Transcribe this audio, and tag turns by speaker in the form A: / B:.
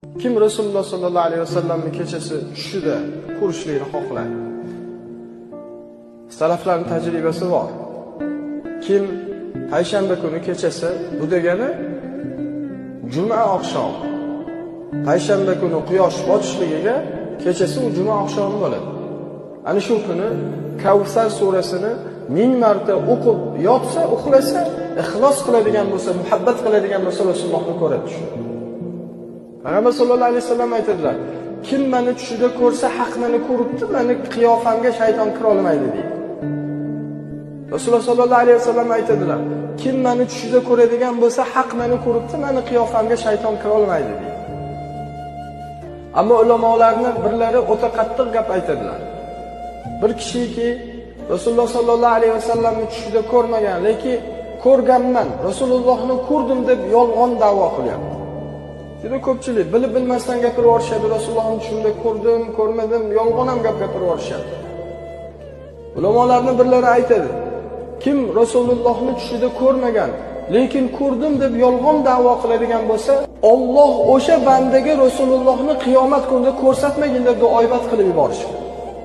A: Kim Rasululloh sollallohu alayhi vasallamning kechasi tushida ko'rishlikni xohlaydi? Salaflarning tajribasi bor. Kim payshanba kuni kechasi, bu degani juma oqshom. Payshanba kuni quyosh botishligiga kechasi u juma oqshomi bo'ladi. Ana shu kuni Kavsar surasini 1000 marta o'qib yotsa, uxlasa, ixlos qiladigan bo'lsa, muhabbat qiladigan bo'lsa Rasulullohni ko'radi shu. Payg'ambar sollallohu alayhi vasallam aytadilar: "Kim meni tushida ko'rsa, haq meni ko'ribdi, meni qiyofamga shayton kira olmaydi" deydi. Rasululloh sollallohu alayhi vasallam aytadilar: "Kim meni tushida ko'radigan bo'lsa, haq meni ko'ribdi, meni qiyofamga shayton kira olmaydi" deydi. Ammo ulamolarning birlari o'ta qattiq gap aytadilar. Bir kishiki Rasululloh sollallohu alayhi vasallamni tushida ko'rmagan, lekin ko'rganman, Rasulullohni ko'rdim deb yolg'on da'vo qilyapti. Juda ko'pchilik bilib bilmasdan gapirib yorishadi, Rasulullohni tushimda ko'rdim, ko'rmadim, yolg'on ham gapirib yorishadi. Ulamolarning birlari aytadi: kim Rasulullohni tushida ko'rmagan, lekin ko'rdim deb yolg'on da'vo qiladigan bo'lsa, Alloh o'sha bandaga Rasulullohni qiyomat kunida ko'rsatmagin deb duoibat qilib yuborishi.